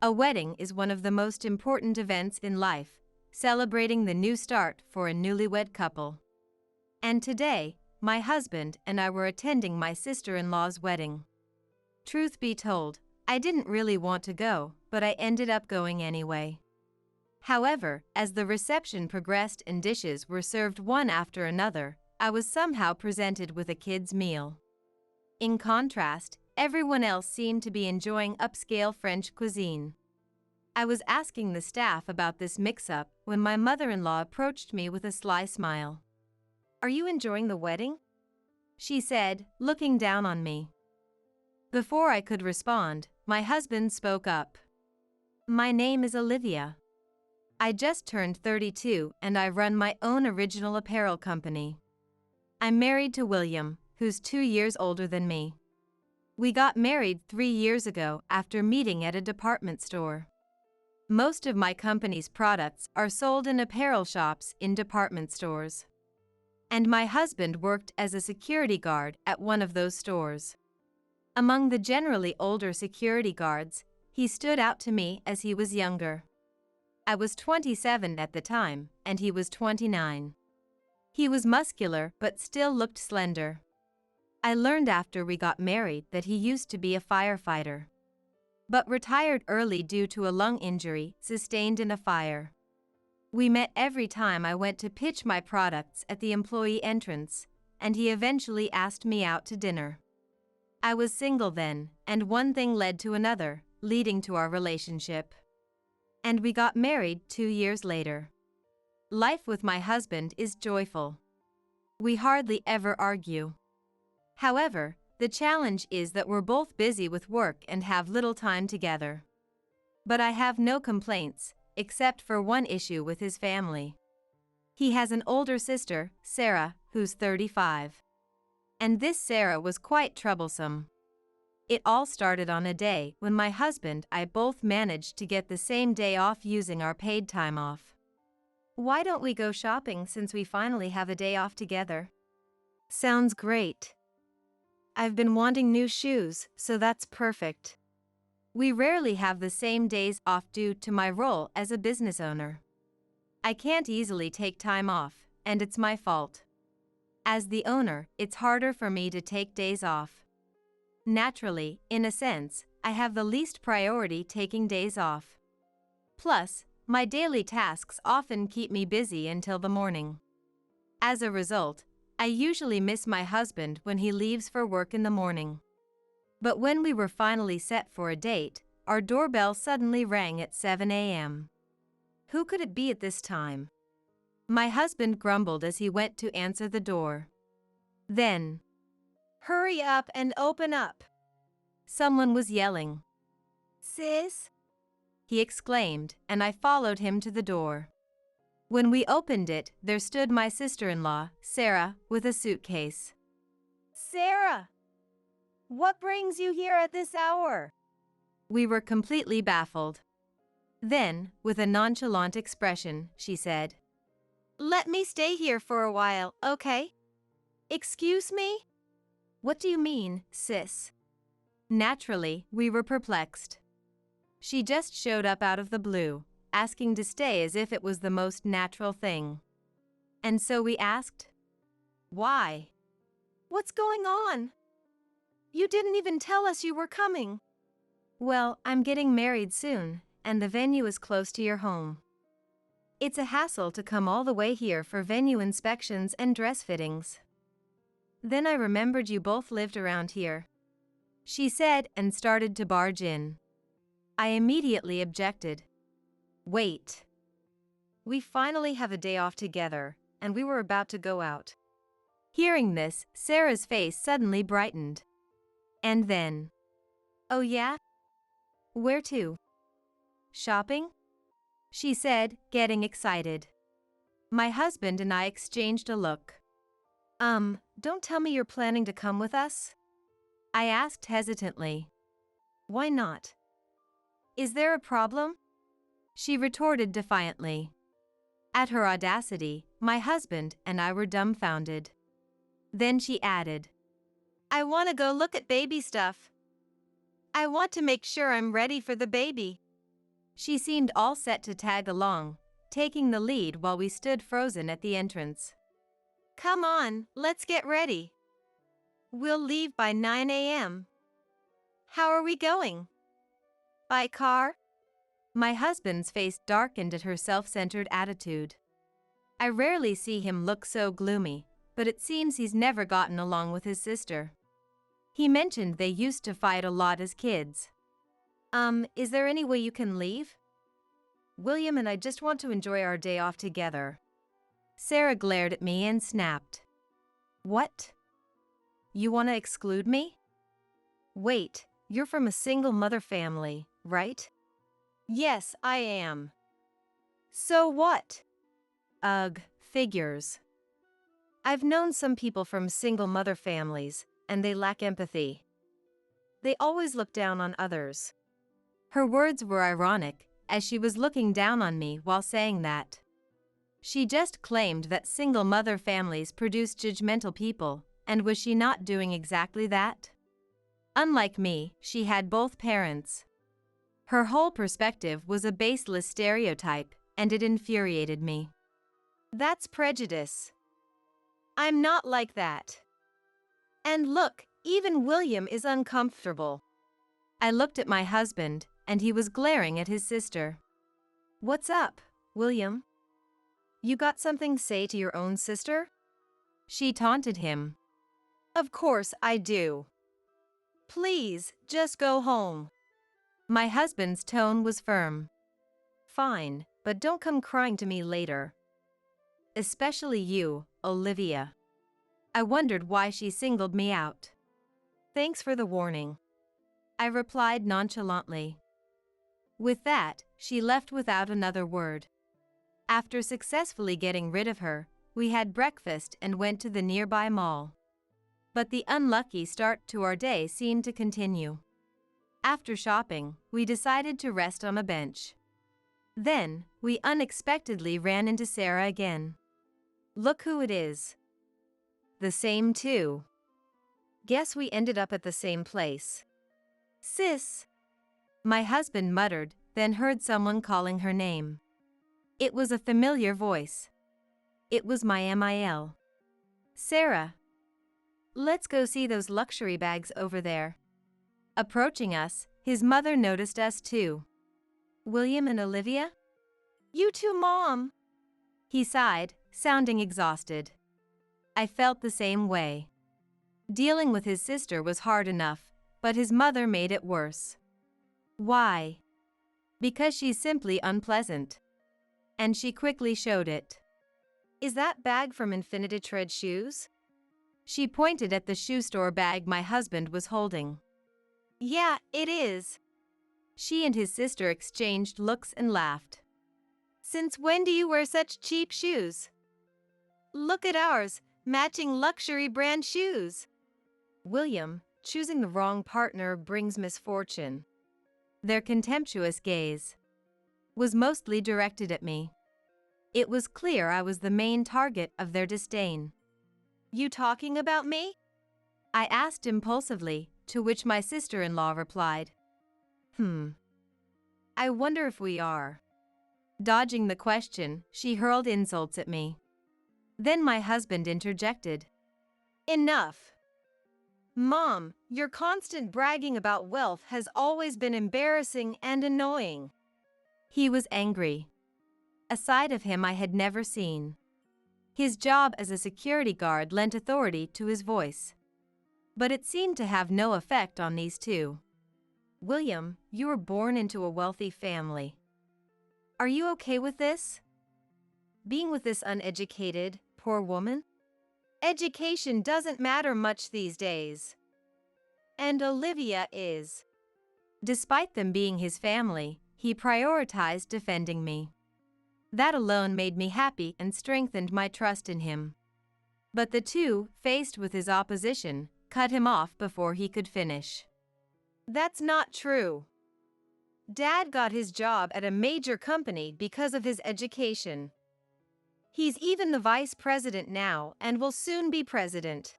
A wedding is one of the most important events in life, celebrating the new start for a newlywed couple. And today, my husband and I were attending my sister-in-law's wedding. Truth be told, I didn't really want to go, but I ended up going anyway. However, as the reception progressed and dishes were served one after another, I was somehow presented with a kid's meal. In contrast, everyone else seemed to be enjoying upscale French cuisine. I was asking the staff about this mix-up when my mother-in-law approached me with a sly smile. "Are you enjoying the wedding?" she said, looking down on me. Before I could respond, my husband spoke up. "My name is Olivia. I just turned 32 and I run my own original apparel company. I'm married to William, who's 2 years older than me. We got married 3 years ago after meeting at a department store. Most of my company's products are sold in apparel shops in department stores. And my husband worked as a security guard at one of those stores. Among the generally older security guards, he stood out to me as he was younger. I was 27 at the time, and he was 29. He was muscular but still looked slender. I learned after we got married that he used to be a firefighter, but retired early due to a lung injury sustained in a fire. We met every time I went to pitch my products at the employee entrance, and he eventually asked me out to dinner. I was single then, and one thing led to another, leading to our relationship. And we got married 2 years later. Life with my husband is joyful. We hardly ever argue. However, the challenge is that we're both busy with work and have little time together. But I have no complaints, except for one issue with his family. He has an older sister, Sarah, who's 35. And this Sarah was quite troublesome. It all started on a day when my husband and I both managed to get the same day off using our paid time off. "Why don't we go shopping since we finally have a day off together?" "Sounds great. I've been wanting new shoes, so that's perfect." We rarely have the same days off due to my role as a business owner. I can't easily take time off, and it's my fault. As the owner, it's harder for me to take days off. Naturally, in a sense, I have the least priority taking days off. Plus, my daily tasks often keep me busy until the morning. As a result, I usually miss my husband when he leaves for work in the morning. But when we were finally set for a date, our doorbell suddenly rang at 7 a.m. Who could it be at this time? My husband grumbled as he went to answer the door. Then, "Hurry up and open up!" someone was yelling. "Sis?" he exclaimed, and I followed him to the door. When we opened it, there stood my sister-in-law, Sarah, with a suitcase. "Sarah! What brings you here at this hour?" We were completely baffled. Then, with a nonchalant expression, she said, "Let me stay here for a while, okay?" "Excuse me? What do you mean, sis?" Naturally, we were perplexed. She just showed up out of the blue, asking to stay as if it was the most natural thing. And so we asked, "Why? What's going on? You didn't even tell us you were coming." "Well, I'm getting married soon, and the venue is close to your home. It's a hassle to come all the way here for venue inspections and dress fittings. Then I remembered you both lived around here," she said and started to barge in. I immediately objected. "Wait. We finally have a day off together, and we were about to go out." Hearing this, Sarah's face suddenly brightened. And then, "Oh yeah? Where to? Shopping?" she said, getting excited. My husband and I exchanged a look. Don't tell me you're planning to come with us?" I asked hesitantly. "Why not? Is there a problem?" she retorted defiantly. At her audacity, my husband and I were dumbfounded. Then she added, "I want to go look at baby stuff. I want to make sure I'm ready for the baby." She seemed all set to tag along, taking the lead while we stood frozen at the entrance. "Come on, let's get ready. We'll leave by 9 a.m. How are we going? By car?" My husband's face darkened at her self-centered attitude. I rarely see him look so gloomy, but it seems he's never gotten along with his sister. He mentioned they used to fight a lot as kids. Is there any way you can leave? William and I just want to enjoy our day off together. Sarah glared at me and snapped. What? You want to exclude me? Wait, you're from a single mother family, right? Yes, I am. So what? Ugh, figures. I've known some people from single mother families, and they lack empathy. They always look down on others. Her words were ironic, as she was looking down on me while saying that. She just claimed that single mother families produce judgmental people, and was she not doing exactly that? Unlike me, she had both parents. Her whole perspective was a baseless stereotype, and it infuriated me. That's prejudice. I'm not like that. And look, even William is uncomfortable. I looked at my husband, and he was glaring at his sister. What's up, William? You got something to say to your own sister? She taunted him. Of course I do. Please, just go home. My husband's tone was firm. Fine, but don't come crying to me later. Especially you, Olivia. I wondered why she singled me out. Thanks for the warning. I replied nonchalantly. With that, she left without another word. After successfully getting rid of her, we had breakfast and went to the nearby mall. But the unlucky start to our day seemed to continue. After shopping, we decided to rest on a bench. Then, we unexpectedly ran into Sarah again. Look who it is. The same too. Guess we ended up at the same place. Sis. My husband muttered, then heard someone calling her name. It was a familiar voice. It was my MIL. Sarah. Let's go see those luxury bags over there. Approaching us, his mother noticed us too. William and Olivia? You too, Mom. He sighed, sounding exhausted. I felt the same way. Dealing with his sister was hard enough, but his mother made it worse. Why? Because she's simply unpleasant. And she quickly showed it. Is that bag from Infinity Tread Shoes? She pointed at the shoe store bag my husband was holding. Yeah, it is. She and his sister exchanged looks and laughed. Since when do you wear such cheap shoes? Look at ours, matching luxury brand shoes. William, choosing the wrong partner brings misfortune. Their contemptuous gaze was mostly directed at me. It was clear I was the main target of their disdain. You talking about me? I asked impulsively, to which my sister-in-law replied. I wonder if we are. Dodging the question, she hurled insults at me. Then my husband interjected. Enough. Mom, your constant bragging about wealth has always been embarrassing and annoying. He was angry. A side of him I had never seen. His job as a security guard lent authority to his voice. But it seemed to have no effect on these two. William, you were born into a wealthy family. Are you okay with this? Being with this uneducated, poor woman? Education doesn't matter much these days. And Olivia is. Despite them being his family, he prioritized defending me. That alone made me happy and strengthened my trust in him. But the two, faced with his opposition, cut him off before he could finish. That's not true. Dad got his job at a major company because of his education. He's even the vice president now and will soon be president.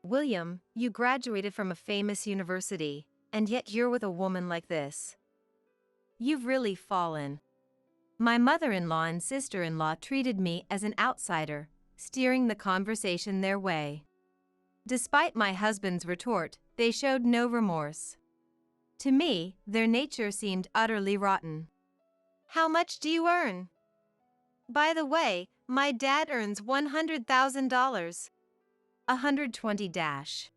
William, you graduated from a famous university, and yet you're with a woman like this. You've really fallen. My mother-in-law and sister-in-law treated me as an outsider, steering the conversation their way. Despite my husband's retort, they showed no remorse. To me, their nature seemed utterly rotten. How much do you earn? By the way, my dad earns $100,000. 120 dash.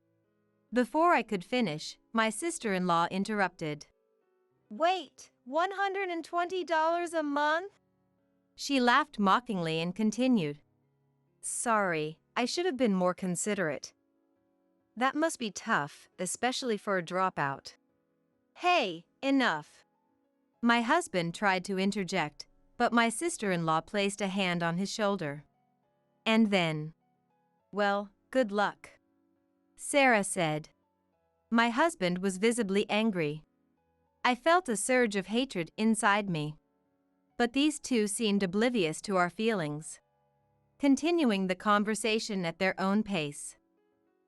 Before I could finish, my sister-in-law interrupted. Wait, $120 a month? She laughed mockingly and continued. Sorry, I should have been more considerate. That must be tough, especially for a dropout. Hey, enough. My husband tried to interject, but my sister-in-law placed a hand on his shoulder. And then, well, good luck, Sarah said. My husband was visibly angry. I felt a surge of hatred inside me. But these two seemed oblivious to our feelings, continuing the conversation at their own pace.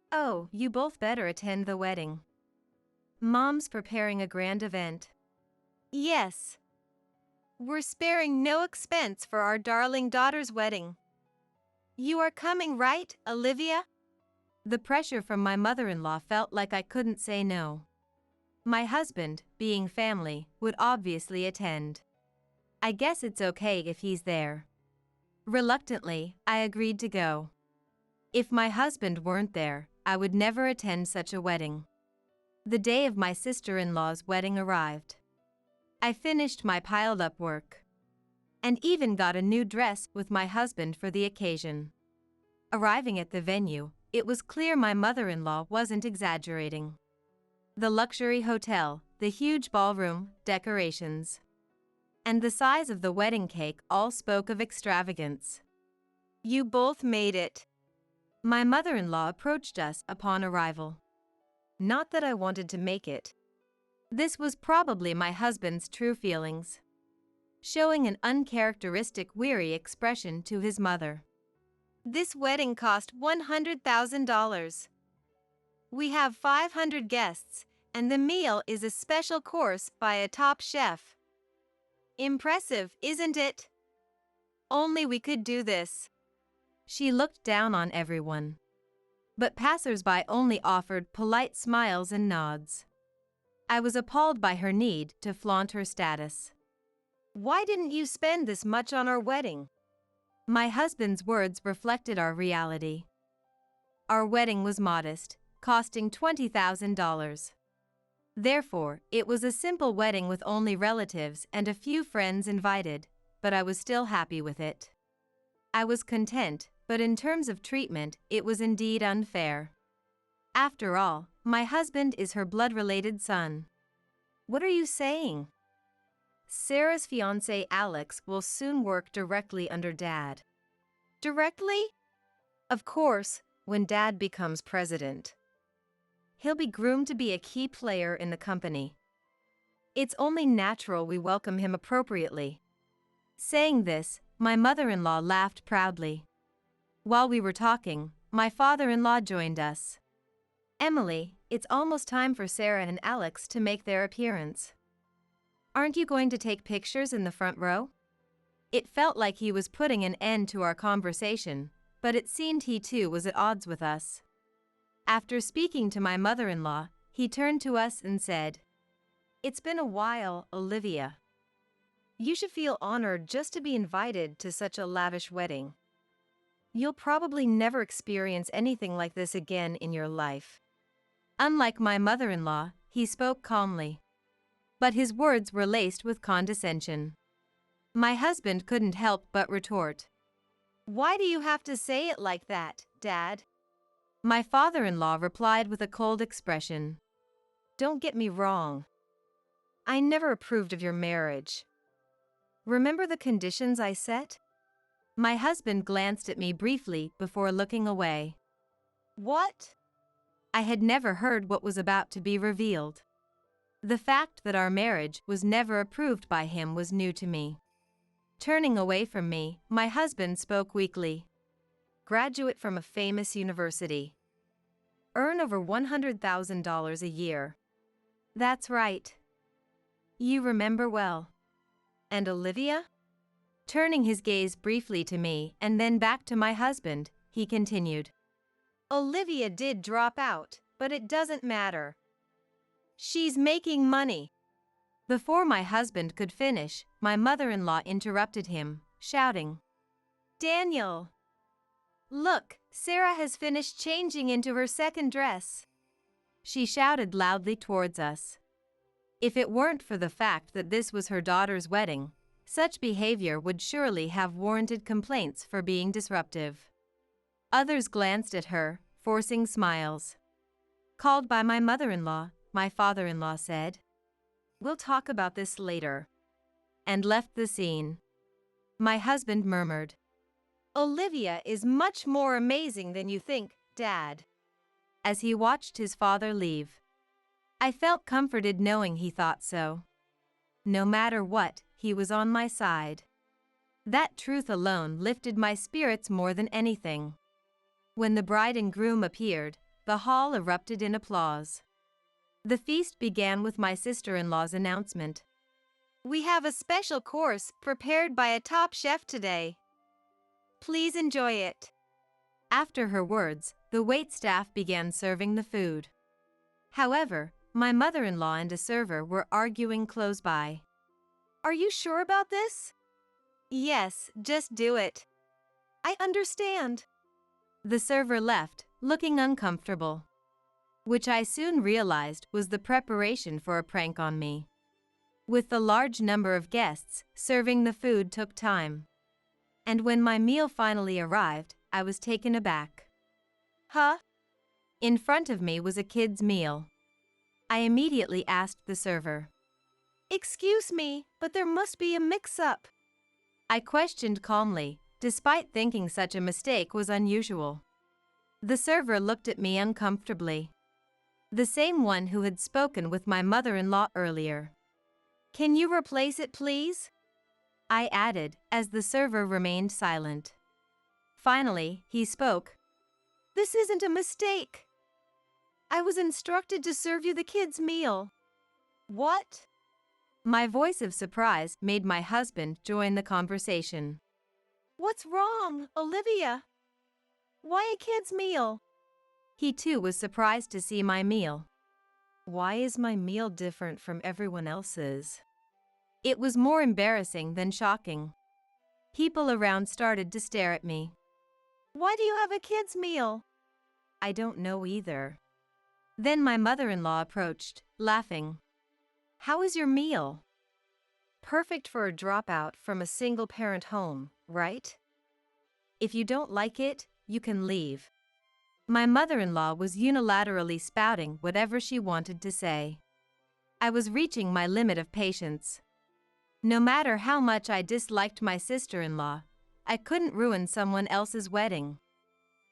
Oh, you both better attend the wedding. Mom's preparing a grand event. Yes. We're sparing no expense for our darling daughter's wedding. You are coming, right, Olivia? The pressure from my mother-in-law felt like I couldn't say no. My husband, being family, would obviously attend. I guess it's okay if he's there. Reluctantly, I agreed to go. If my husband weren't there, I would never attend such a wedding. The day of my sister-in-law's wedding arrived. I finished my piled-up work, and even got a new dress with my husband for the occasion. Arriving at the venue, it was clear my mother-in-law wasn't exaggerating. The luxury hotel, the huge ballroom, decorations, and the size of the wedding cake all spoke of extravagance. You both made it. My mother-in-law approached us upon arrival. Not that I wanted to make it. This was probably my husband's true feelings, showing an uncharacteristic weary expression to his mother. This wedding cost $100,000. We have 500 guests, and the meal is a special course by a top chef. Impressive, isn't it? Only we could do this. She looked down on everyone. But passers-by only offered polite smiles and nods. I was appalled by her need to flaunt her status. Why didn't you spend this much on our wedding? My husband's words reflected our reality. Our wedding was modest, costing $20,000. Therefore, it was a simple wedding with only relatives and a few friends invited, but I was still happy with it. I was content, but in terms of treatment, it was indeed unfair. After all, my husband is her blood-related son. What are you saying? Sarah's fiancé Alex will soon work directly under Dad. Directly? Of course, when Dad becomes president. He'll be groomed to be a key player in the company. It's only natural we welcome him appropriately. Saying this, my mother-in-law laughed proudly. While we were talking, my father-in-law joined us. Emily, it's almost time for Sarah and Alex to make their appearance. Aren't you going to take pictures in the front row? It felt like he was putting an end to our conversation, but it seemed he too was at odds with us. After speaking to my mother-in-law, he turned to us and said, "It's been a while, Olivia. You should feel honored just to be invited to such a lavish wedding. You'll probably never experience anything like this again in your life." Unlike my mother-in-law, he spoke calmly. But his words were laced with condescension. My husband couldn't help but retort. "Why do you have to say it like that, Dad?" My father-in-law replied with a cold expression. "Don't get me wrong. I never approved of your marriage. Remember the conditions I set?" My husband glanced at me briefly before looking away. What? I had never heard what was about to be revealed. The fact that our marriage was never approved by him was new to me. Turning away from me, my husband spoke weakly. Graduate from a famous university. Earn over $100,000 a year. That's right. You remember well. And Olivia? Turning his gaze briefly to me and then back to my husband, he continued. Olivia did drop out, but it doesn't matter. She's making money. Before my husband could finish, my mother-in-law interrupted him, shouting, Daniel! Look, Sarah has finished changing into her second dress. She shouted loudly towards us. If it weren't for the fact that this was her daughter's wedding, such behavior would surely have warranted complaints for being disruptive. Others glanced at her, forcing smiles. Called by my mother-in-law, my father-in-law said, We'll talk about this later. And left the scene. My husband murmured, Olivia is much more amazing than you think, Dad. As he watched his father leave. I felt comforted knowing he thought so. No matter what, he was on my side. That truth alone lifted my spirits more than anything. When the bride and groom appeared, the hall erupted in applause. The feast began with my sister-in-law's announcement. We have a special course prepared by a top chef today. Please enjoy it. After her words, the waitstaff began serving the food. However, my mother-in-law and a server were arguing close by. Are you sure about this? Yes, just do it. I understand. The server left, looking uncomfortable. Which I soon realized was the preparation for a prank on me. With the large number of guests, serving the food took time. And when my meal finally arrived, I was taken aback. Huh? In front of me was a kid's meal. I immediately asked the server. Excuse me, but there must be a mix-up. I questioned calmly, despite thinking such a mistake was unusual. The server looked at me uncomfortably. The same one who had spoken with my mother-in-law earlier. Can you replace it, please? I added, as the server remained silent. Finally, he spoke. This isn't a mistake. I was instructed to serve you the kids' meal. What? My voice of surprise made my husband join the conversation. What's wrong, Olivia? Why a kids' meal? He too was surprised to see my meal. Why is my meal different from everyone else's? It was more embarrassing than shocking. People around started to stare at me. Why do you have a kids' meal? I don't know either. Then my mother-in-law approached, laughing. How is your meal? Perfect for a dropout from a single-parent home, right? If you don't like it, you can leave. My mother-in-law was unilaterally spouting whatever she wanted to say. I was reaching my limit of patience. No matter how much I disliked my sister-in-law, I couldn't ruin someone else's wedding.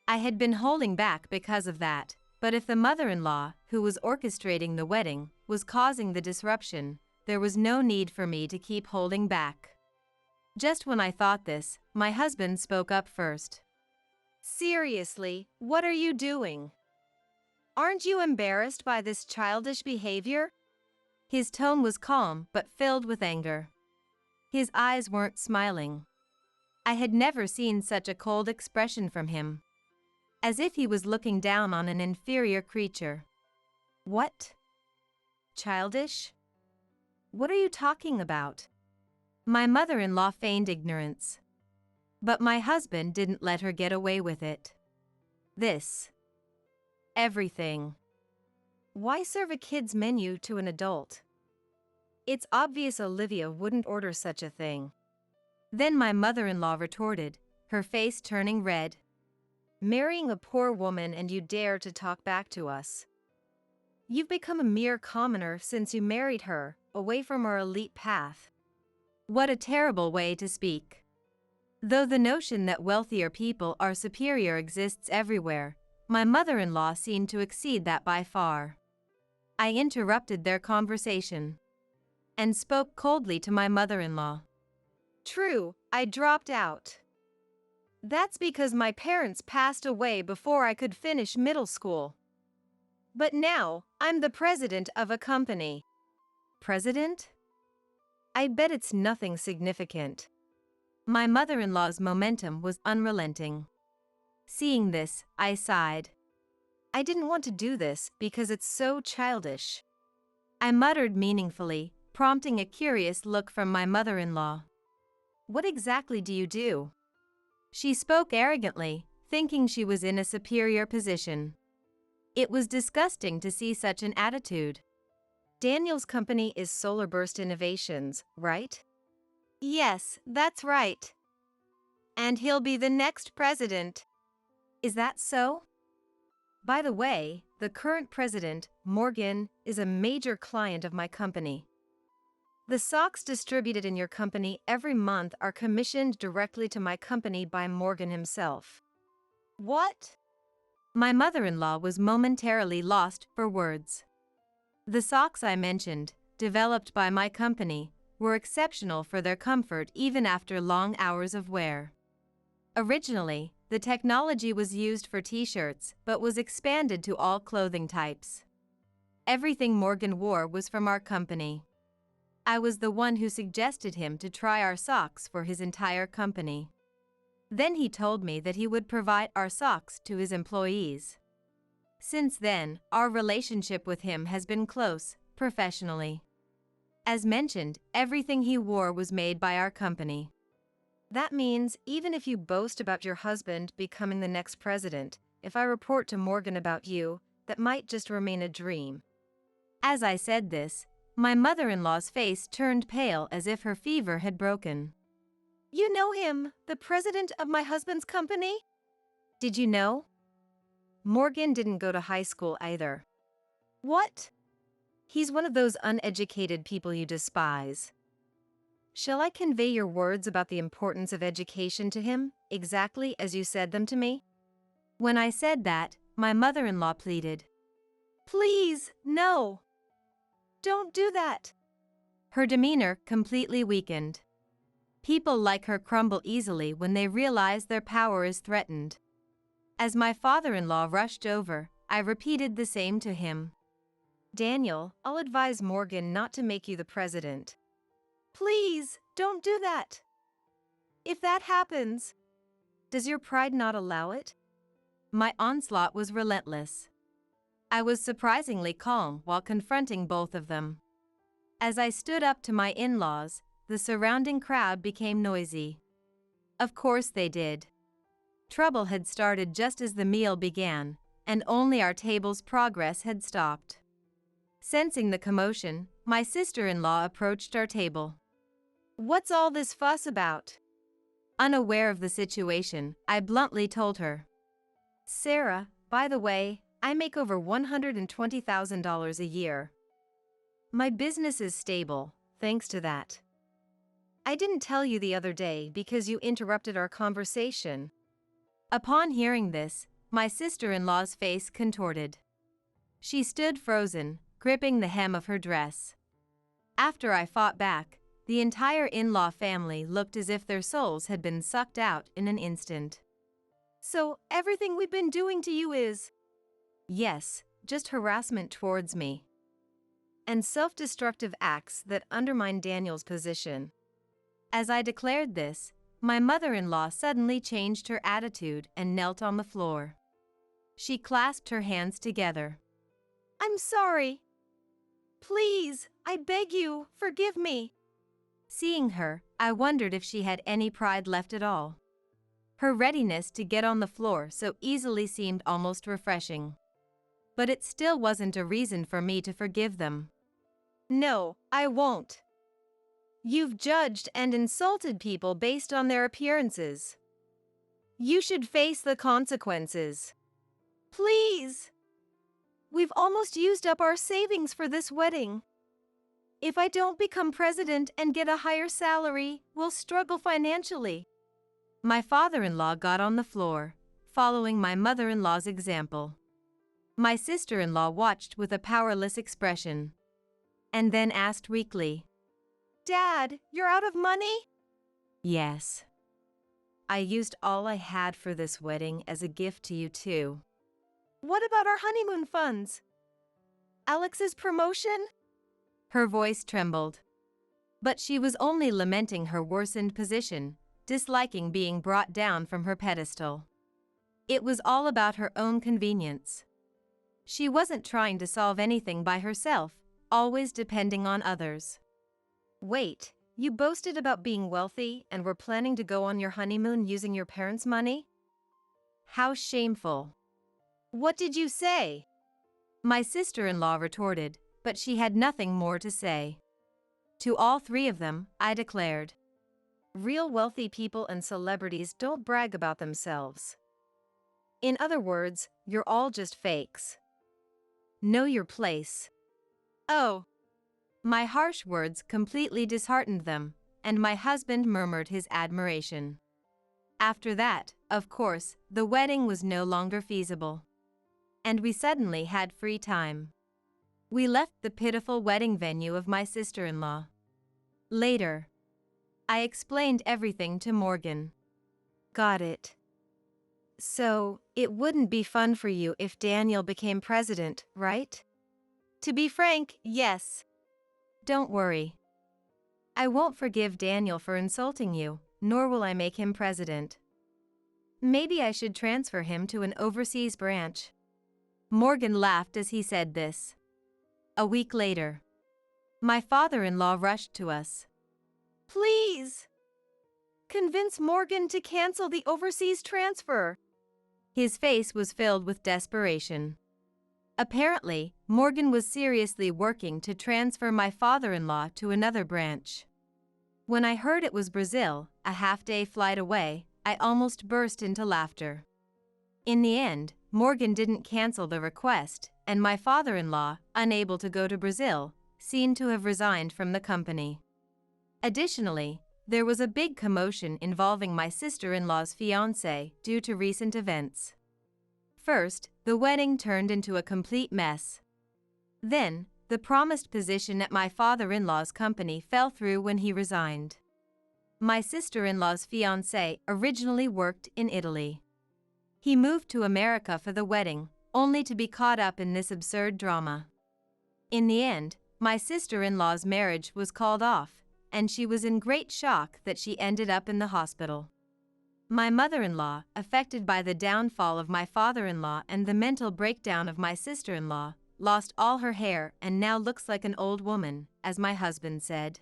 I had been holding back because of that, but if the mother-in-law, who was orchestrating the wedding, was causing the disruption, there was no need for me to keep holding back. Just when I thought this, my husband spoke up first. Seriously, what are you doing? Aren't you embarrassed by this childish behavior? His tone was calm but filled with anger. His eyes weren't smiling. I had never seen such a cold expression from him. As if he was looking down on an inferior creature. What? Childish? What are you talking about? My mother-in-law feigned ignorance. But my husband didn't let her get away with it. This. Everything. Why serve a kid's menu to an adult? It's obvious Olivia wouldn't order such a thing. Then my mother-in-law retorted, her face turning red. Marrying a poor woman and you dare to talk back to us. You've become a mere commoner since you married her, away from our elite path. What a terrible way to speak. Though the notion that wealthier people are superior exists everywhere, my mother-in-law seemed to exceed that by far. I interrupted their conversation and spoke coldly to my mother-in-law. True, I dropped out. That's because my parents passed away before I could finish middle school. But now, I'm the president of a company. President? I bet it's nothing significant. My mother-in-law's momentum was unrelenting. Seeing this, I sighed. I didn't want to do this because it's so childish. I muttered meaningfully, prompting a curious look from my mother-in-law. What exactly do you do? She spoke arrogantly, thinking she was in a superior position. It was disgusting to see such an attitude. Daniel's company is Solar Burst Innovations, right? Yes, that's right. And he'll be the next president. Is that so? By the way, the current president, Morgan, is a major client of my company. The socks distributed in your company every month are commissioned directly to my company by Morgan himself. What? My mother-in-law was momentarily lost for words. The socks I mentioned, developed by my company, were exceptional for their comfort even after long hours of wear. Originally, the technology was used for t-shirts but was expanded to all clothing types. Everything Morgan wore was from our company. I was the one who suggested him to try our socks for his entire company. Then he told me that he would provide our socks to his employees. Since then, our relationship with him has been close, professionally. As mentioned, everything he wore was made by our company. That means even if you boast about your husband becoming the next president, if I report to Morgan about you, that might just remain a dream. As I said this, my mother-in-law's face turned pale as if her fever had broken. You know him, the president of my husband's company? Did you know? Morgan didn't go to high school either. What? He's one of those uneducated people you despise. Shall I convey your words about the importance of education to him, exactly as you said them to me? When I said that, my mother-in-law pleaded. Please, no. Don't do that. Her demeanor completely weakened. People like her crumble easily when they realize their power is threatened. As my father-in-law rushed over, I repeated the same to him. Daniel, I'll advise Morgan not to make you the president. Please, don't do that. If that happens, does your pride not allow it? My onslaught was relentless. I was surprisingly calm while confronting both of them. As I stood up to my in-laws, the surrounding crowd became noisy. Of course they did. Trouble had started just as the meal began, and only our table's progress had stopped. Sensing the commotion, my sister-in-law approached our table. What's all this fuss about? Unaware of the situation, I bluntly told her. Sarah, by the way, I make over $120,000 a year. My business is stable, thanks to that. I didn't tell you the other day because you interrupted our conversation. Upon hearing this, my sister-in-law's face contorted. She stood frozen, gripping the hem of her dress. After I fought back, the entire in-law family looked as if their souls had been sucked out in an instant. So, everything we've been doing to you is… Yes, just harassment towards me. And self-destructive acts that undermine Daniel's position. As I declared this, my mother-in-law suddenly changed her attitude and knelt on the floor. She clasped her hands together. I'm sorry. Please, I beg you, forgive me. Seeing her, I wondered if she had any pride left at all. Her readiness to get on the floor so easily seemed almost refreshing. But it still wasn't a reason for me to forgive them. No, I won't. You've judged and insulted people based on their appearances. You should face the consequences. Please! We've almost used up our savings for this wedding. If I don't become president and get a higher salary, we'll struggle financially. My father-in-law got on the floor, following my mother-in-law's example. My sister-in-law watched with a powerless expression, and then asked weakly, Dad, you're out of money? Yes. I used all I had for this wedding as a gift to you too. What about our honeymoon funds? Alex's promotion? Her voice trembled. But she was only lamenting her worsened position, disliking being brought down from her pedestal. It was all about her own convenience. She wasn't trying to solve anything by herself, always depending on others. Wait, you boasted about being wealthy and were planning to go on your honeymoon using your parents' money? How shameful. What did you say? My sister-in-law retorted, but she had nothing more to say. To all three of them, I declared, real wealthy people and celebrities don't brag about themselves. In other words, you're all just fakes. Know your place. Oh. My harsh words completely disheartened them, and my husband murmured his admiration. After that, of course, the wedding was no longer feasible. And we suddenly had free time. We left the pitiful wedding venue of my sister-in-law. Later, I explained everything to Morgan. Got it. So, it wouldn't be fun for you if Daniel became president, right? To be frank, yes. Don't worry. I won't forgive Daniel for insulting you, nor will I make him president. Maybe I should transfer him to an overseas branch. Morgan laughed as he said this. A week later, my father-in-law rushed to us. Please! Convince Morgan to cancel the overseas transfer. His face was filled with desperation. Apparently, Morgan was seriously working to transfer my father-in-law to another branch. When I heard it was Brazil, a half-day flight away, I almost burst into laughter. In the end, Morgan didn't cancel the request, and my father-in-law, unable to go to Brazil, seemed to have resigned from the company. Additionally, there was a big commotion involving my sister-in-law's fiancé due to recent events. First, the wedding turned into a complete mess. Then, the promised position at my father-in-law's company fell through when he resigned. My sister-in-law's fiancé originally worked in Italy. He moved to America for the wedding, only to be caught up in this absurd drama. In the end, my sister-in-law's marriage was called off, and she was in great shock that she ended up in the hospital. My mother-in-law, affected by the downfall of my father-in-law and the mental breakdown of my sister-in-law, lost all her hair and now looks like an old woman, as my husband said.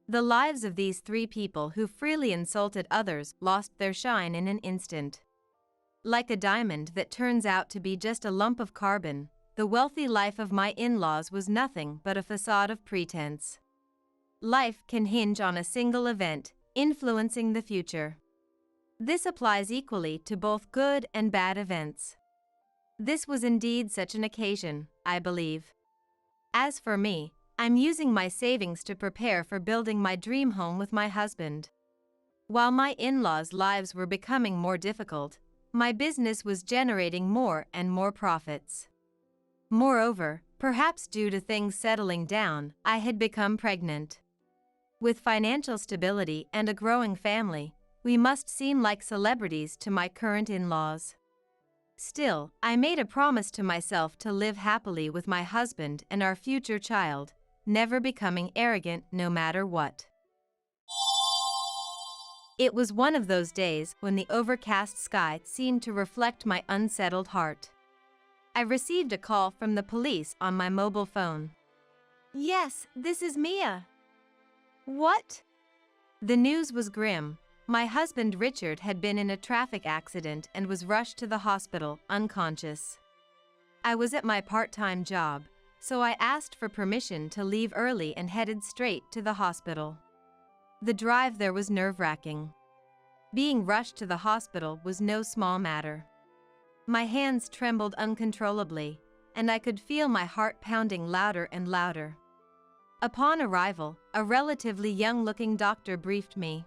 The lives of these three people who freely insulted others lost their shine in an instant. Like a diamond that turns out to be just a lump of carbon, the wealthy life of my in-laws was nothing but a facade of pretense. Life can hinge on a single event, influencing the future. This applies equally to both good and bad events. This was indeed such an occasion, I believe. As for me, I'm using my savings to prepare for building my dream home with my husband. While my in-laws' lives were becoming more difficult, my business was generating more and more profits. Moreover, perhaps due to things settling down, I had become pregnant. With financial stability and a growing family, we must seem like celebrities to my current in-laws. Still, I made a promise to myself to live happily with my husband and our future child, never becoming arrogant no matter what. It was one of those days when the overcast sky seemed to reflect my unsettled heart. I received a call from the police on my mobile phone. Yes, this is Mia. What? The news was grim. My husband Richard had been in a traffic accident and was rushed to the hospital, unconscious. I was at my part-time job, so I asked for permission to leave early and headed straight to the hospital. The drive there was nerve-wracking. Being rushed to the hospital was no small matter. My hands trembled uncontrollably, and I could feel my heart pounding louder and louder. Upon arrival, a relatively young-looking doctor briefed me.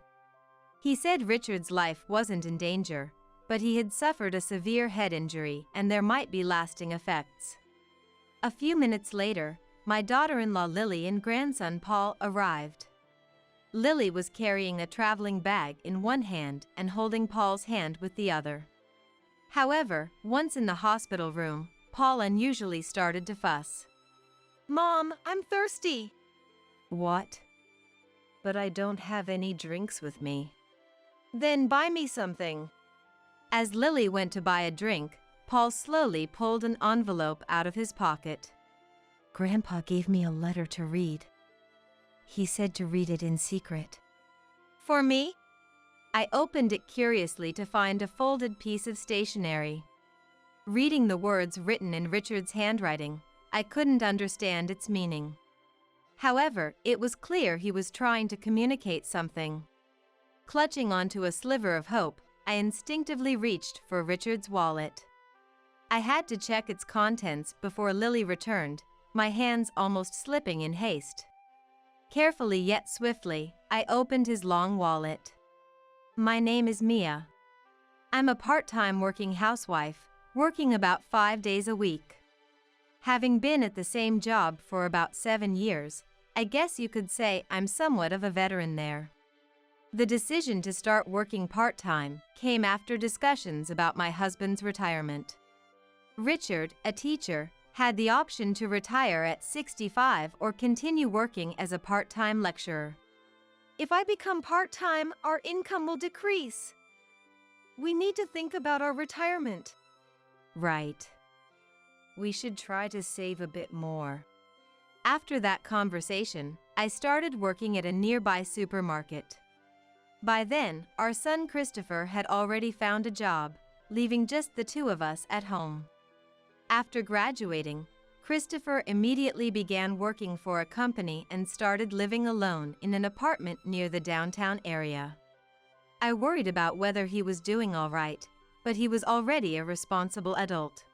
He said Richard's life wasn't in danger, but he had suffered a severe head injury and there might be lasting effects. A few minutes later, my daughter-in-law Lily and grandson Paul arrived. Lily was carrying a traveling bag in one hand and holding Paul's hand with the other. However, once in the hospital room, Paul unusually started to fuss. "Mom, I'm thirsty." "What?" But I don't have any drinks with me. Then buy me something. As Lily went to buy a drink, Paul slowly pulled an envelope out of his pocket. Grandpa gave me a letter to read. He said to read it in secret. For me? I opened it curiously to find a folded piece of stationery. Reading the words written in Richard's handwriting, I couldn't understand its meaning. However, it was clear he was trying to communicate something. Clutching onto a sliver of hope, I instinctively reached for Richard's wallet. I had to check its contents before Lily returned, my hands almost slipping in haste. Carefully yet swiftly, I opened his long wallet. My name is Mia. I'm a part-time working housewife, working about 5 days a week. Having been at the same job for about 7 years, I guess you could say I'm somewhat of a veteran there. The decision to start working part-time came after discussions about my husband's retirement. Richard, a teacher, had the option to retire at 65 or continue working as a part-time lecturer. If I become part-time, our income will decrease. We need to think about our retirement. Right. We should try to save a bit more. After that conversation, I started working at a nearby supermarket. By then, our son Christopher had already found a job, leaving just the two of us at home. After graduating, Christopher immediately began working for a company and started living alone in an apartment near the downtown area. I worried about whether he was doing all right, but he was already a responsible adult.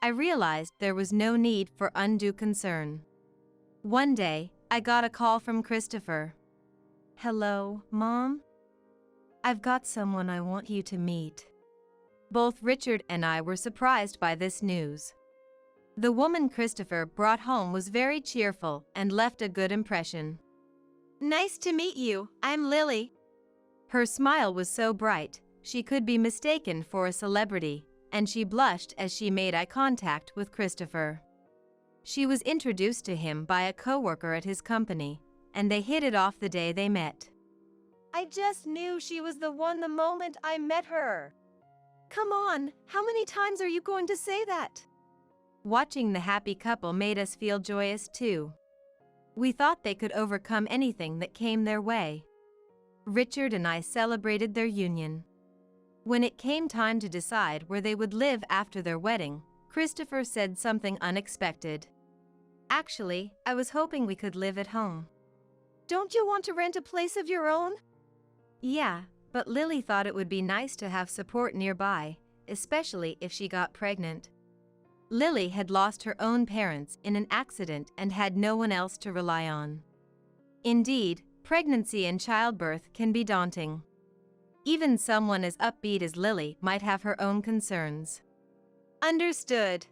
I realized there was no need for undue concern. One day, I got a call from Christopher. Hello, Mom? I've got someone I want you to meet. Both Richard and I were surprised by this news. The woman Christopher brought home was very cheerful and left a good impression. Nice to meet you, I'm Lily. Her smile was so bright, she could be mistaken for a celebrity, and she blushed as she made eye contact with Christopher. She was introduced to him by a coworker at his company, and they hit it off the day they met. I just knew she was the one the moment I met her. Come on, how many times are you going to say that? Watching the happy couple made us feel joyous too. We thought they could overcome anything that came their way. Richard and I celebrated their union. When it came time to decide where they would live after their wedding, Christopher said something unexpected. Actually, I was hoping we could live at home. Don't you want to rent a place of your own? Yeah, but Lily thought it would be nice to have support nearby, especially if she got pregnant. Lily had lost her own parents in an accident and had no one else to rely on. Indeed, pregnancy and childbirth can be daunting. Even someone as upbeat as Lily might have her own concerns. Understood.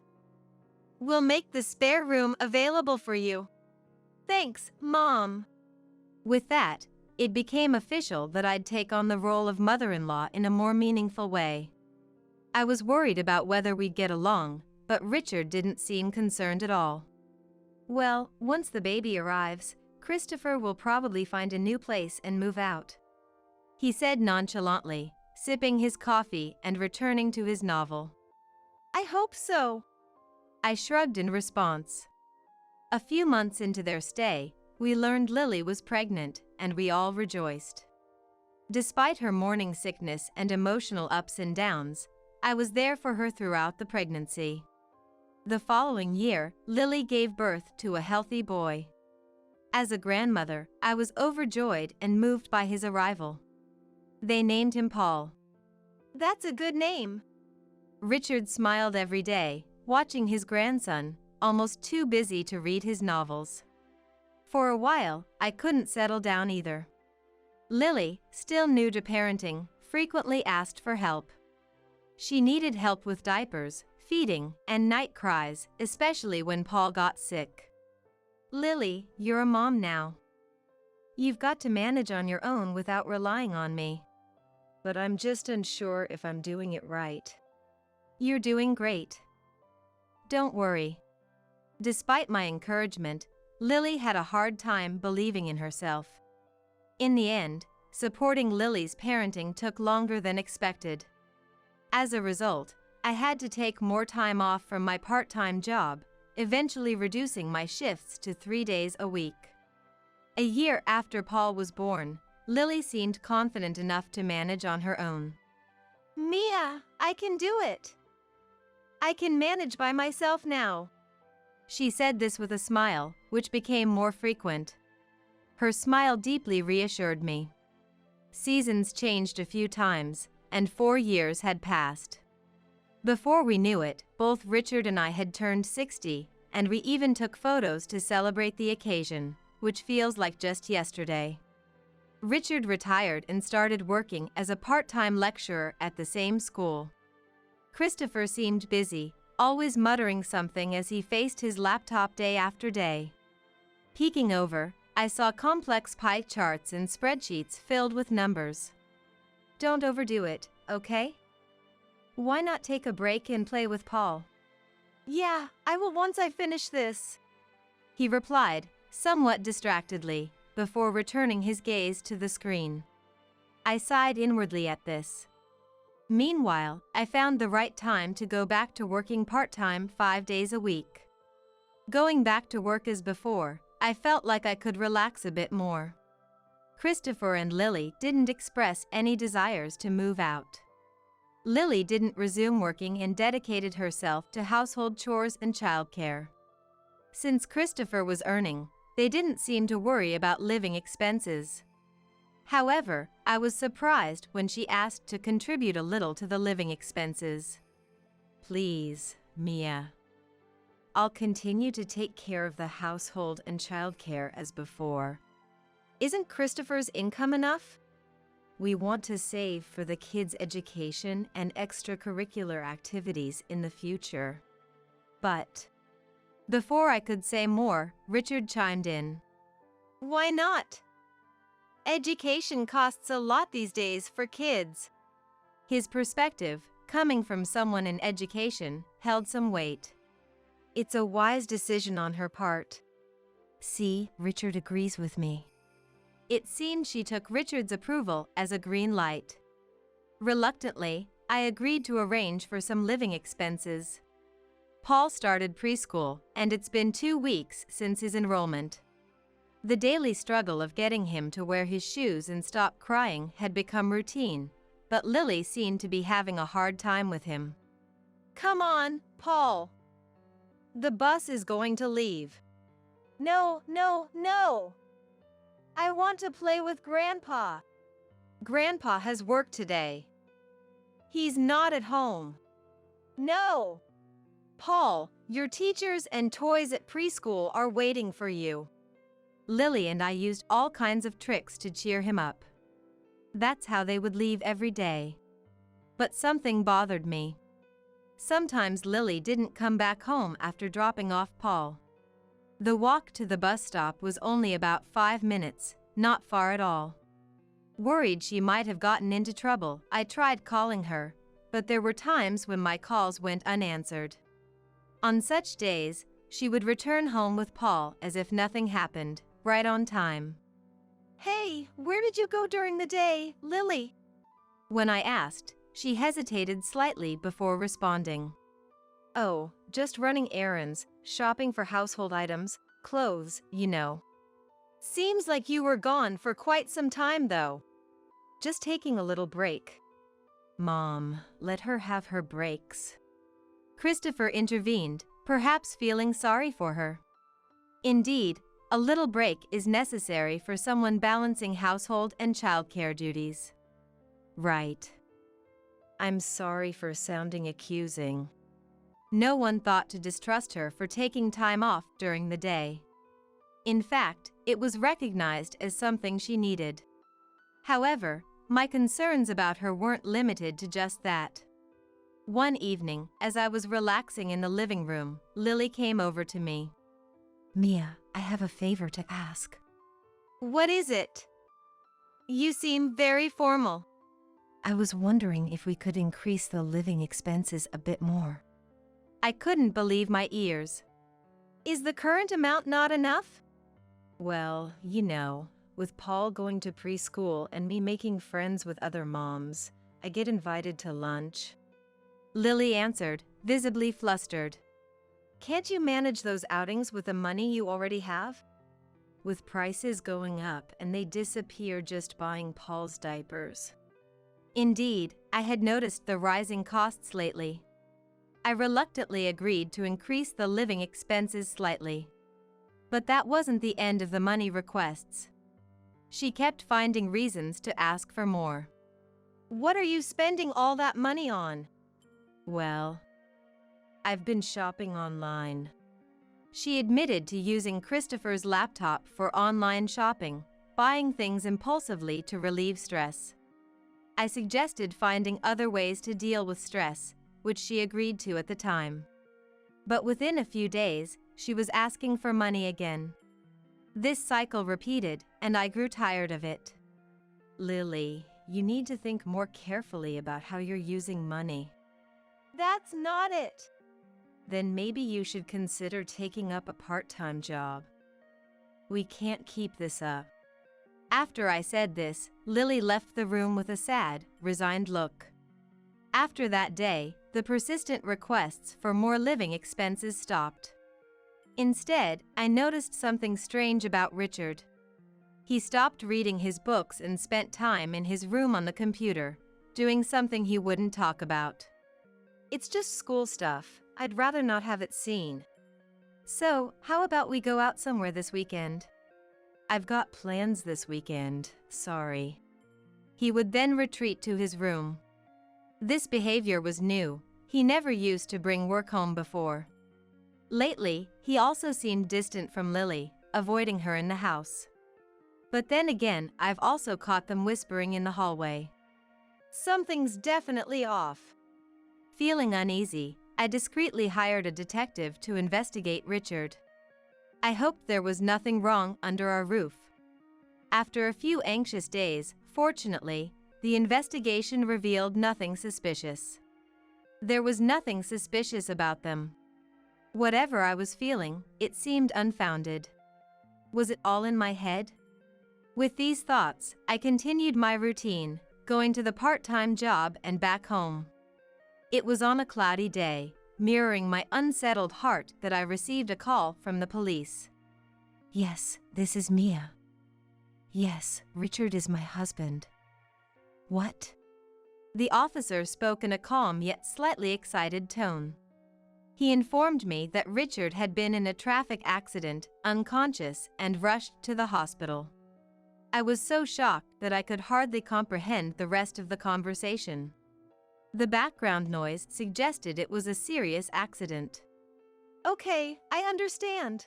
We'll make the spare room available for you. Thanks, Mom. With that, it became official that I'd take on the role of mother-in-law in a more meaningful way. I was worried about whether we'd get along, but Richard didn't seem concerned at all. Well, once the baby arrives, Christopher will probably find a new place and move out. He said nonchalantly, sipping his coffee and returning to his novel. I hope so. I shrugged in response. A few months into their stay, we learned Lily was pregnant, and we all rejoiced. Despite her morning sickness and emotional ups and downs, I was there for her throughout the pregnancy. The following year, Lily gave birth to a healthy boy. As a grandmother, I was overjoyed and moved by his arrival. They named him Paul. That's a good name. Richard smiled every day, watching his grandson, almost too busy to read his novels. For a while, I couldn't settle down either. Lily, still new to parenting, frequently asked for help. She needed help with diapers, feeding, and night cries, especially when Paul got sick. Lily, you're a mom now. You've got to manage on your own without relying on me. But I'm just unsure if I'm doing it right. You're doing great. Don't worry. Despite my encouragement, Lily had a hard time believing in herself. In the end, supporting Lily's parenting took longer than expected. As a result, I had to take more time off from my part-time job, eventually reducing my shifts to 3 days a week. A year after Paul was born, Lily seemed confident enough to manage on her own. "Mia, I can do it. I can manage by myself now." She said this with a smile, which became more frequent. Her smile deeply reassured me. Seasons changed a few times, and 4 years had passed. Before we knew it, both Richard and I had turned 60, and we even took photos to celebrate the occasion, which feels like just yesterday. Richard retired and started working as a part-time lecturer at the same school. Christopher seemed busy, always muttering something as he faced his laptop day after day. Peeking over, I saw complex pie charts and spreadsheets filled with numbers. "Don't overdo it, okay? Why not take a break and play with Paul?" "Yeah, I will once I finish this," he replied, somewhat distractedly, before returning his gaze to the screen. I sighed inwardly at this. Meanwhile, I found the right time to go back to working part-time 5 days a week. Going back to work as before, I felt like I could relax a bit more. Christopher and Lily didn't express any desires to move out. Lily didn't resume working and dedicated herself to household chores and childcare. Since Christopher was earning, they didn't seem to worry about living expenses. However, I was surprised when she asked to contribute a little to the living expenses. "Please, Mia. I'll continue to take care of the household and childcare as before. Isn't Christopher's income enough? We want to save for the kids' education and extracurricular activities in the future." But before I could say more, Richard chimed in. "Why not? Education costs a lot these days for kids." His perspective, coming from someone in education, held some weight. It's a wise decision on her part. "See, Richard agrees with me." It seemed she took Richard's approval as a green light. Reluctantly, I agreed to arrange for some living expenses. Paul started preschool, and it's been 2 weeks since his enrollment. The daily struggle of getting him to wear his shoes and stop crying had become routine, but Lily seemed to be having a hard time with him. "Come on, Paul. The bus is going to leave." "No, no, no. I want to play with Grandpa." "Grandpa has work today. He's not at home." "No. Paul, your teachers and toys at preschool are waiting for you." Lily and I used all kinds of tricks to cheer him up. That's how they would leave every day. But something bothered me. Sometimes Lily didn't come back home after dropping off Paul. The walk to the bus stop was only about 5 minutes, not far at all. Worried she might have gotten into trouble, I tried calling her, but there were times when my calls went unanswered. On such days, she would return home with Paul as if nothing happened, right on time. "Hey, where did you go during the day, Lily?" When I asked, she hesitated slightly before responding. "Oh, just running errands, shopping for household items, clothes, you know." "Seems like you were gone for quite some time though." "Just taking a little break." "Mom, let her have her breaks." Christopher intervened, perhaps feeling sorry for her. Indeed, a little break is necessary for someone balancing household and childcare duties. Right. I'm sorry for sounding accusing. No one thought to distrust her for taking time off during the day. In fact, it was recognized as something she needed. However, my concerns about her weren't limited to just that. One evening, as I was relaxing in the living room, Lily came over to me. "Mia, I have a favor to ask." "What is it?" "You seem very formal." "I was wondering if we could increase the living expenses a bit more." I couldn't believe my ears. "Is the current amount not enough?" "Well, you know, With Paul going to preschool and me making friends with other moms, I get invited to lunch. Lily answered, visibly flustered. Can't you manage those outings with the money you already have? With prices going up and they disappear just buying Paul's diapers. Indeed, I had noticed the rising costs lately. I reluctantly agreed to increase the living expenses slightly. But that wasn't the end of the money requests. She kept finding reasons to ask for more. What are you spending all that money on? Well, I've been shopping online. She admitted to using Christopher's laptop for online shopping, buying things impulsively to relieve stress. I suggested finding other ways to deal with stress, which she agreed to at the time. But within a few days, she was asking for money again. This cycle repeated, and I grew tired of it. Lily, you need to think more carefully about how you're using money. That's not it. Then maybe you should consider taking up a part-time job. We can't keep this up. After I said this, Lily left the room with a sad, resigned look. After that day, the persistent requests for more living expenses stopped. Instead, I noticed something strange about Richard. He stopped reading his books and spent time in his room on the computer, doing something he wouldn't talk about. It's just school stuff. I'd rather not have it seen. So, how about we go out somewhere this weekend? I've got plans this weekend, sorry. He would then retreat to his room. This behavior was new. He never used to bring work home before. Lately, he also seemed distant from Lily, avoiding her in the house. But then again, I've also caught them whispering in the hallway. Something's definitely off. Feeling uneasy, I discreetly hired a detective to investigate Richard. I hoped there was nothing wrong under our roof. After a few anxious days, fortunately, the investigation revealed nothing suspicious. There was nothing suspicious about them. Whatever I was feeling, it seemed unfounded. Was it all in my head? With these thoughts, I continued my routine, going to the part-time job and back home. It was on a cloudy day, mirroring my unsettled heart, that I received a call from the police. Yes, this is Mia. Yes, Richard is my husband. What? The officer spoke in a calm yet slightly excited tone. He informed me that Richard had been in a traffic accident, unconscious, and rushed to the hospital. I was so shocked that I could hardly comprehend the rest of the conversation. The background noise suggested it was a serious accident. Okay, I understand.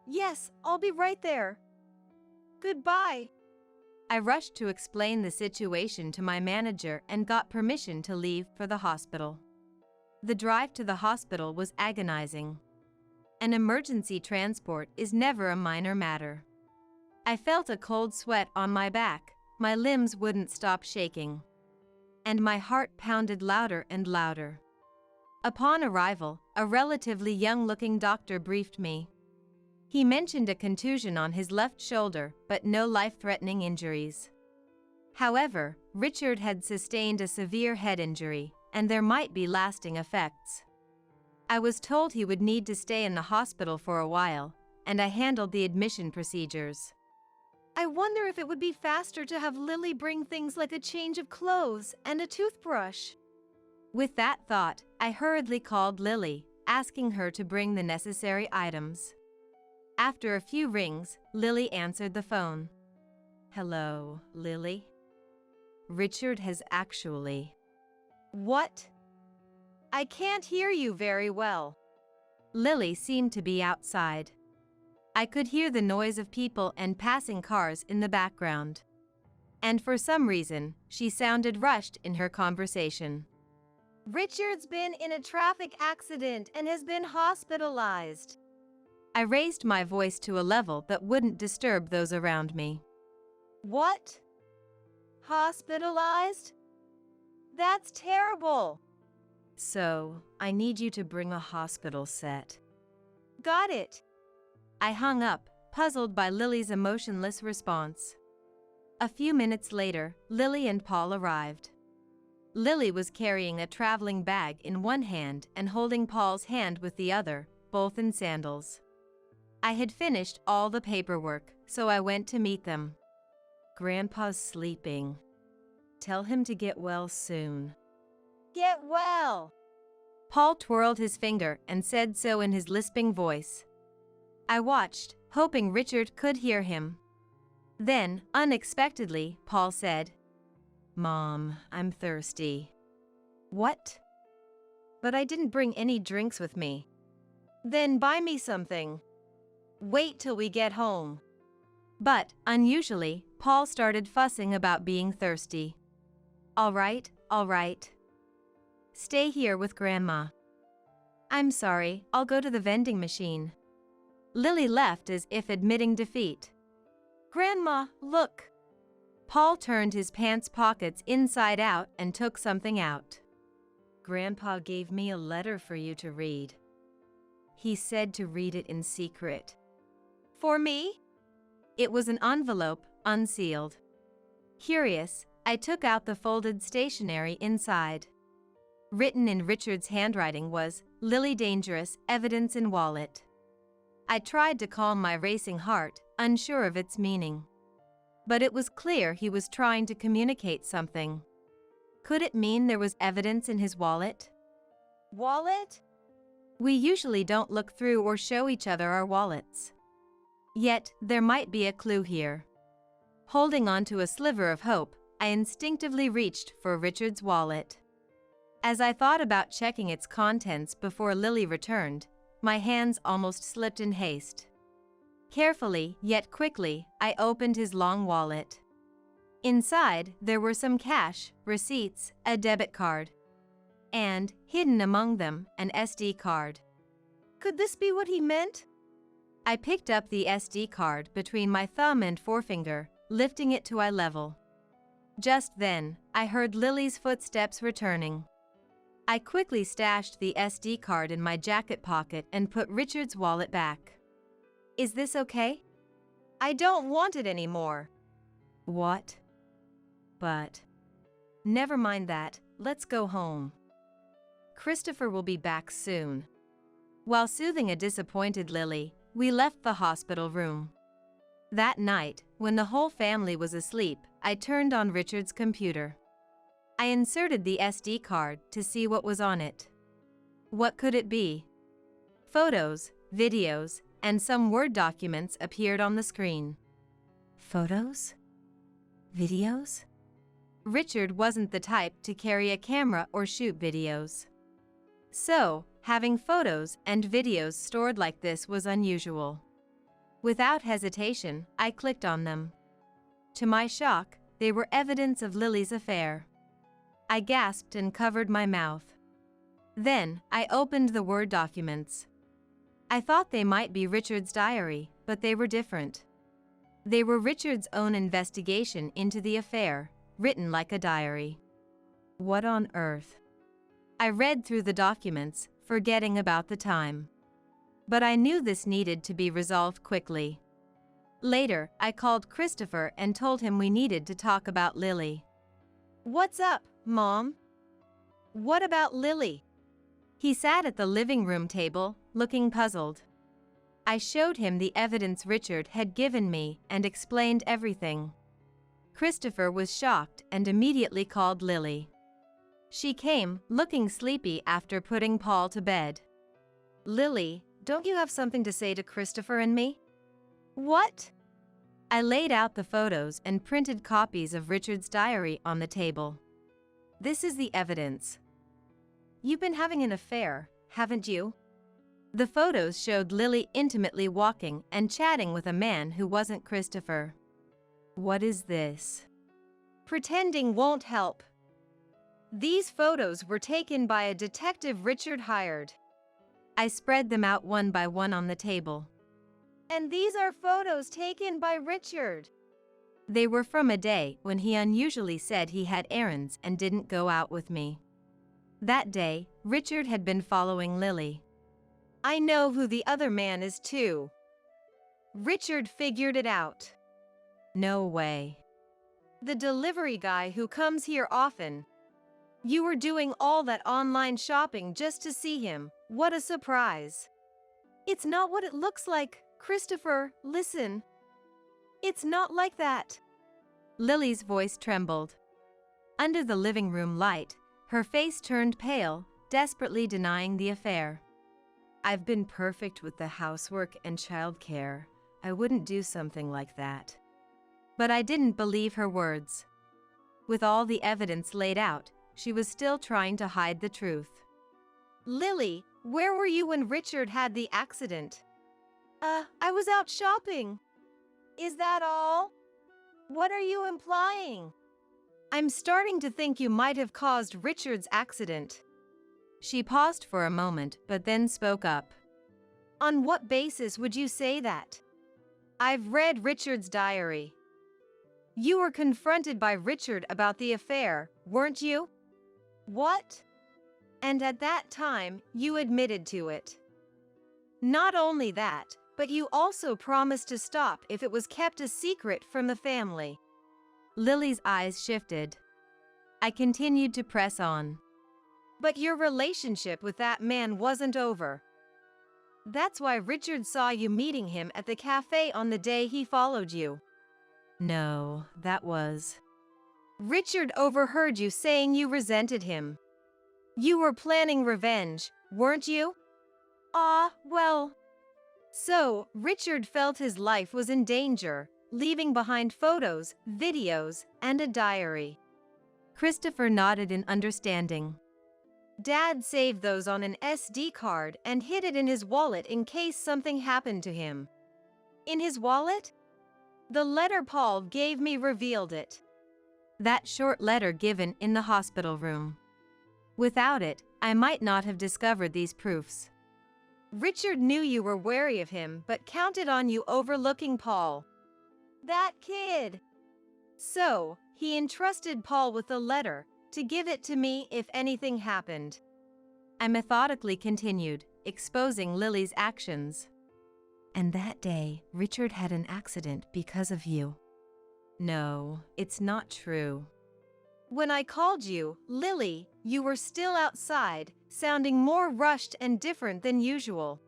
Yes, I'll be right there. Goodbye. I rushed to explain the situation to my manager and got permission to leave for the hospital. The drive to the hospital was agonizing. An emergency transport is never a minor matter. I felt a cold sweat on my back, my limbs wouldn't stop shaking. And my heart pounded louder and louder. Upon arrival, a relatively young-looking doctor briefed me. He mentioned a contusion on his left shoulder, but no life-threatening injuries. However, Richard had sustained a severe head injury, and there might be lasting effects. I was told he would need to stay in the hospital for a while, and I handled the admission procedures. I wonder if it would be faster to have Lily bring things like a change of clothes and a toothbrush. With that thought, I hurriedly called Lily, asking her to bring the necessary items. After a few rings, Lily answered the phone. Hello, Lily? Richard has actually... What? I can't hear you very well. Lily seemed to be outside. I could hear the noise of people and passing cars in the background. And for some reason, she sounded rushed in her conversation. Richard's been in a traffic accident and has been hospitalized. I raised my voice to a level that wouldn't disturb those around me. What? Hospitalized? That's terrible. So, I need you to bring a hospital set. Got it. I hung up, puzzled by Lily's emotionless response. A few minutes later, Lily and Paul arrived. Lily was carrying a traveling bag in one hand and holding Paul's hand with the other, both in sandals. I had finished all the paperwork, so I went to meet them. "Grandpa's sleeping. Tell him to get well soon." "Get well!" Paul twirled his finger and said so in his lisping voice. I watched, hoping Richard could hear him. Then, unexpectedly, Paul said, "Mom, I'm thirsty." "What?" "But I didn't bring any drinks with me." "Then buy me something." "Wait till we get home." But, unusually, Paul started fussing about being thirsty. All right. Stay here with Grandma." "I'm sorry, I'll go to the vending machine." Lily left as if admitting defeat. "Grandma, look." Paul turned his pants pockets inside out and took something out. "Grandpa gave me a letter for you to read. He said to read it in secret." "For me?" It was an envelope, unsealed. Curious, I took out the folded stationery inside. Written in Richard's handwriting was, "Lily dangerous, evidence in wallet." I tried to calm my racing heart, unsure of its meaning. But it was clear he was trying to communicate something. Could it mean there was evidence in his wallet? Wallet? We usually don't look through or show each other our wallets. Yet, there might be a clue here. Holding on to a sliver of hope, I instinctively reached for Richard's wallet. As I thought about checking its contents before Lily returned, my hands almost slipped in haste. Carefully, yet quickly, I opened his long wallet. Inside, there were some cash, receipts, a debit card. And, hidden among them, an SD card. Could this be what he meant? I picked up the SD card between my thumb and forefinger, lifting it to eye level. Just then, I heard Lily's footsteps returning. I quickly stashed the SD card in my jacket pocket and put Richard's wallet back. "Is this okay?" "I don't want it anymore." "What?" "But..." "Never mind that, let's go home. Christopher will be back soon." While soothing a disappointed Lily, we left the hospital room. That night, when the whole family was asleep, I turned on Richard's computer. I inserted the SD card to see what was on it. What could it be? Photos, videos, and some Word documents appeared on the screen. Photos? Videos? Richard wasn't the type to carry a camera or shoot videos. So, having photos and videos stored like this was unusual. Without hesitation, I clicked on them. To my shock, they were evidence of Lily's affair. I gasped and covered my mouth. Then, I opened the Word documents. I thought they might be Richard's diary, but they were different. They were Richard's own investigation into the affair, written like a diary. What on earth? I read through the documents, forgetting about the time. But I knew this needed to be resolved quickly. Later, I called Christopher and told him we needed to talk about Lily. "What's up, Mom? What about Lily?" He sat at the living room table, looking puzzled. I showed him the evidence Richard had given me and explained everything. Christopher was shocked and immediately called Lily. She came, looking sleepy after putting Paul to bed. "Lily, don't you have something to say to Christopher and me?" "What?" I laid out the photos and printed copies of Richard's diary on the table. "This is the evidence. You've been having an affair, haven't you?" The photos showed Lily intimately walking and chatting with a man who wasn't Christopher. "What is this?" "Pretending won't help. These photos were taken by a detective Richard hired." I spread them out one by one on the table. "And these are photos taken by Richard." They were from a day when he unusually said he had errands and didn't go out with me. That day, Richard had been following Lily. "I know who the other man is too." Richard figured it out. No way. The delivery guy who comes here often. You were doing all that online shopping just to see him. What a surprise. It's not what it looks like, Christopher, listen. It's not like that. Lily's voice trembled. Under the living room light, her face turned pale, desperately denying the affair. I've been perfect with the housework and childcare. I wouldn't do something like that. But I didn't believe her words. With all the evidence laid out, she was still trying to hide the truth. Lily, where were you when Richard had the accident? I was out shopping. Is that all? What are you implying? I'm starting to think you might have caused Richard's accident. She paused for a moment, but then spoke up. On what basis would you say that? I've read Richard's diary. You were confronted by Richard about the affair, weren't you? What? And at that time, you admitted to it. Not only that, but you also promised to stop if it was kept a secret from the family. Lily's eyes shifted. I continued to press on. But your relationship with that man wasn't over. That's why Richard saw you meeting him at the cafe on the day he followed you. No, that was... Richard overheard you saying you resented him. You were planning revenge, weren't you? Well... So, Richard felt his life was in danger, leaving behind photos, videos, and a diary. Christopher nodded in understanding. Dad saved those on an SD card and hid it in his wallet in case something happened to him. In his wallet? The letter Paul gave me revealed it. That short letter given in the hospital room. Without it, I might not have discovered these proofs. Richard knew you were wary of him but counted on you overlooking Paul. That kid! So, he entrusted Paul with the letter to give it to me if anything happened. I methodically continued, exposing Lily's actions. And that day, Richard had an accident because of you. No, it's not true. When I called you, Lily, you were still outside, sounding more rushed and different than usual.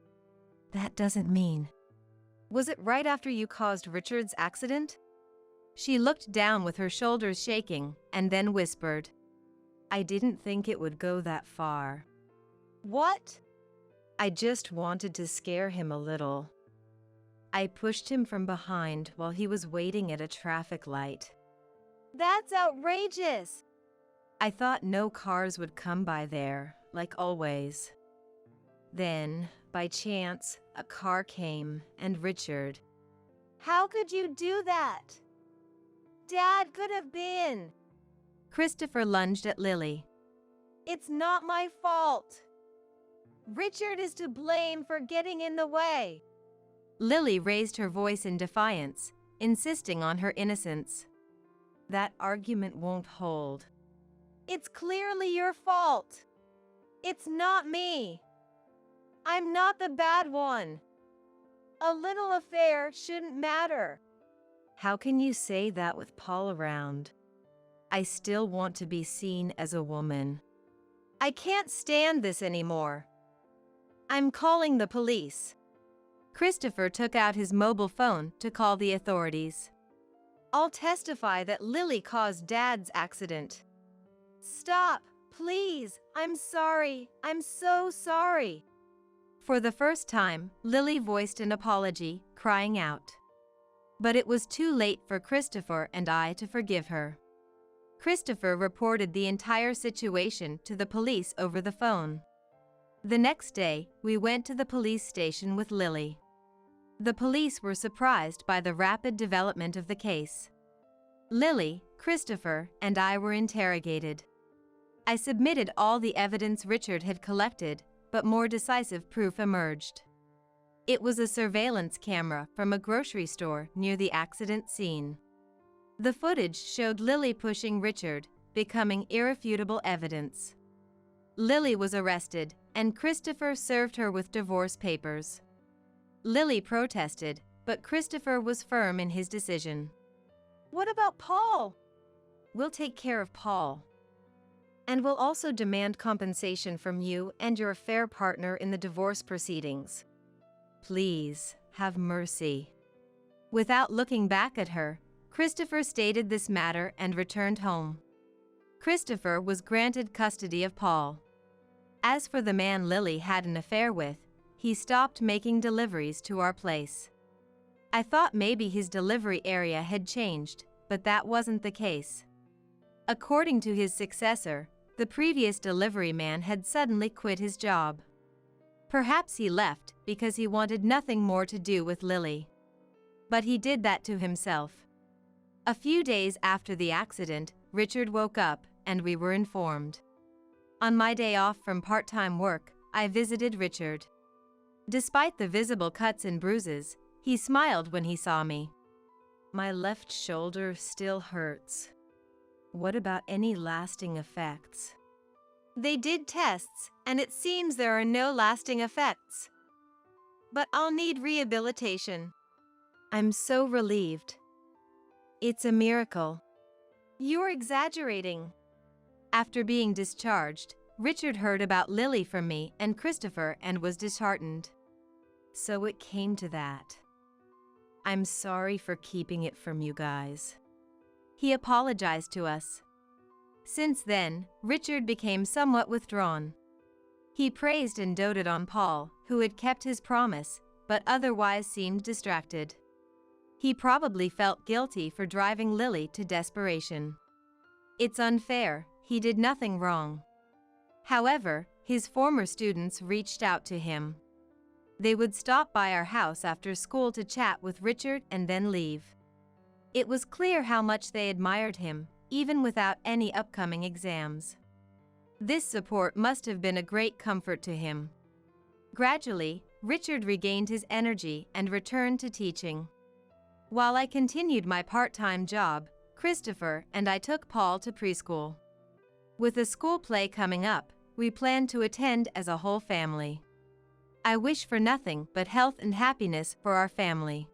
That doesn't mean... Was it right after you caused Richard's accident? She looked down with her shoulders shaking, and then whispered. I didn't think it would go that far. What? I just wanted to scare him a little. I pushed him from behind while he was waiting at a traffic light. That's outrageous! I thought no cars would come by there, like always. Then, by chance, a car came, and Richard. How could you do that? Dad could have been. Christopher lunged at Lily. It's not my fault. Richard is to blame for getting in the way. Lily raised her voice in defiance, insisting on her innocence. That argument won't hold. It's clearly your fault. It's not me. I'm not the bad one. A little affair shouldn't matter. How can you say that with Paul around? I still want to be seen as a woman. I can't stand this anymore. I'm calling the police. Christopher took out his mobile phone to call the authorities. I'll testify that Lily caused Dad's accident. Stop, please. I'm sorry. I'm so sorry. For the first time, Lily voiced an apology, crying out. But it was too late for Christopher and I to forgive her. Christopher reported the entire situation to the police over the phone. The next day, we went to the police station with Lily. The police were surprised by the rapid development of the case. Lily, Christopher, and I were interrogated. I submitted all the evidence Richard had collected, but more decisive proof emerged. It was a surveillance camera from a grocery store near the accident scene. The footage showed Lily pushing Richard, becoming irrefutable evidence. Lily was arrested, and Christopher served her with divorce papers. Lily protested, but Christopher was firm in his decision. What about Paul? We'll take care of Paul. And we'll also demand compensation from you and your affair partner in the divorce proceedings. Please, have mercy. Without looking back at her, Christopher stated this matter and returned home. Christopher was granted custody of Paul. As for the man Lily had an affair with, he stopped making deliveries to our place. I thought maybe his delivery area had changed, but that wasn't the case. According to his successor, the previous delivery man had suddenly quit his job. Perhaps he left because he wanted nothing more to do with Lily. But he did that to himself. A few days after the accident, Richard woke up, and we were informed. On my day off from part-time work, I visited Richard. Despite the visible cuts and bruises, he smiled when he saw me. My left shoulder still hurts. What about any lasting effects? They did tests, and it seems there are no lasting effects. But I'll need rehabilitation. I'm so relieved. It's a miracle. You're exaggerating. After being discharged, Richard heard about Lily from me and Christopher and was disheartened. So it came to that. I'm sorry for keeping it from you guys. He apologized to us. Since then, Richard became somewhat withdrawn. He praised and doted on Paul, who had kept his promise, but otherwise seemed distracted. He probably felt guilty for driving Lily to desperation. It's unfair, he did nothing wrong. However, his former students reached out to him. They would stop by our house after school to chat with Richard and then leave. It was clear how much they admired him, even without any upcoming exams. This support must have been a great comfort to him. Gradually, Richard regained his energy and returned to teaching. While I continued my part-time job, Christopher and I took Paul to preschool. With a school play coming up, we planned to attend as a whole family. I wish for nothing but health and happiness for our family.